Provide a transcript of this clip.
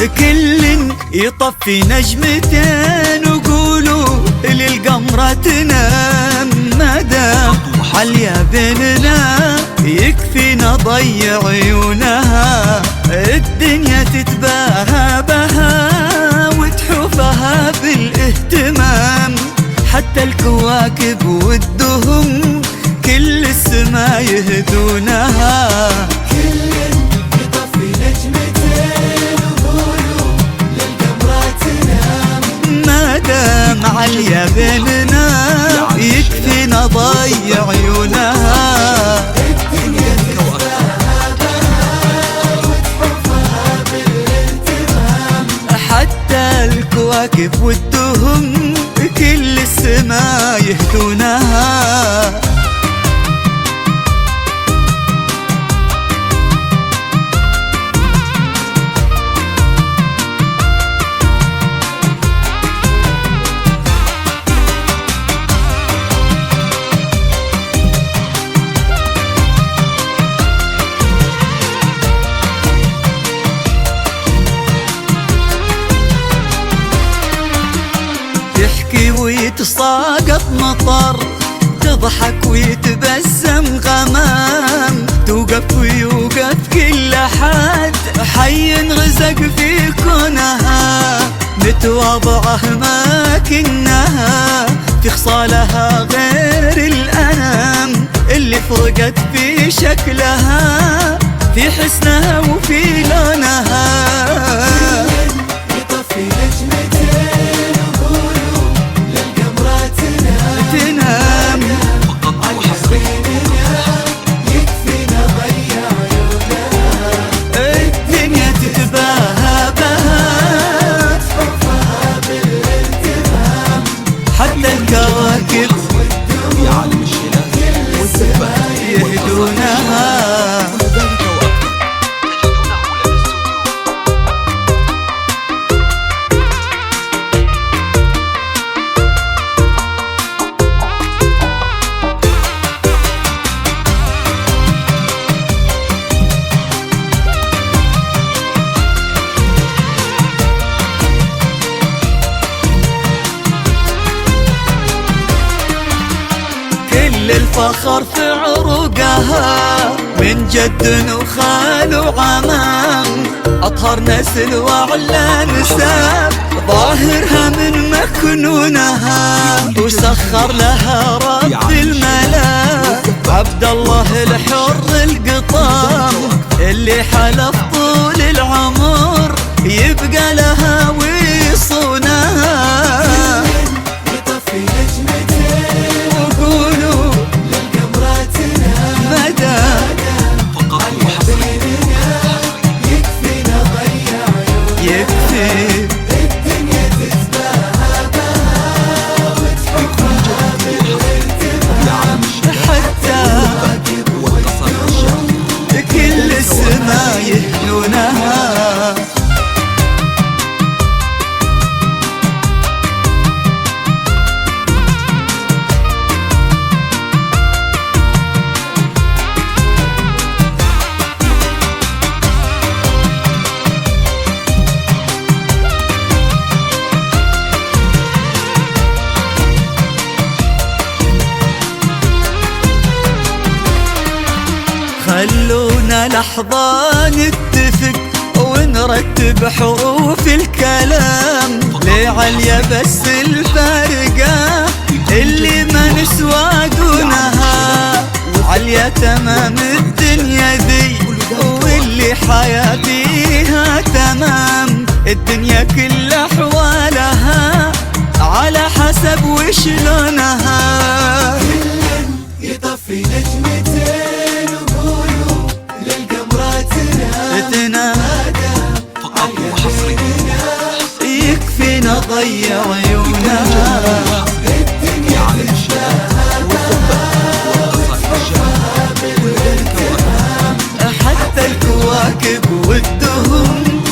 كل يطفي نجمتين وقولوا للقمرة تنام. مدام حاليا بيننا يكفينا ضيع عيونها، الدنيا تتباهى بها وتحوفها بالاهتمام. حتى الكواكب والدهم كل السما يهدونها. كل يطفي نجمتين وقولوا للقمرة تنام. مادام عليا بيننا يكفينا ضيع عيونها، الدنيا تتباهى بها وتحوفها بالاهتمام. حتى الكواكب والدهم كل السما يهدونها. تحكي ويتساقط مطر، تضحك ويتبسم غمام، توقف ويوقف كل حد حي رزق في كونها. متواضعة ما كنها في خصالها غير الأنام، اللي فرقت في شكلها في حسنها وفي لونها. يطفي نجمتين وقولوا للقمرة تنام. يكفينا ضيع عيونها، الدنيا تتباهى بها تحوفها بالاهتمام. حتى الكواكب يا عالم الشلال والسماء يهدونها. كل ذلك وأكثر تجدونه لدى الاستوديو. كل الفخر في عروقها من جد وخال وعمام، أطهر نسل وأعلى نساب ظاهرها من مكنونها. وسخر لها رب الملا عبد الله الحر القطام، اللي حلف طول العمر يبقى لها ويصونها. يطفي نجمتين وقولوا للقمرة تنام. مدام فقط وحصريا يكفينا ضيع عيونها، يكفي الدنيا تتباهى بها وتحوفها بالاهتمام. يا عالم الشلال حتى والقصر الشامل كل السما يهدونها. خلونا لحظة نتفق ونرتب حروف الكلام، لعليا بس الفارقة اللي ما نسوى دونها. عليا تمام الدنيا ذي واللي حياتيها تمام، الدنيا كل أحوالها على حسب وشلونها. يطفي نجمتين وقولوا للقمرة تنام. تنام فقط وحصريا يكفينا ضيع عيونها. يا عالم الشلال والقصر الشامل كل ذلك وأكثر حتى الكواكب والدهم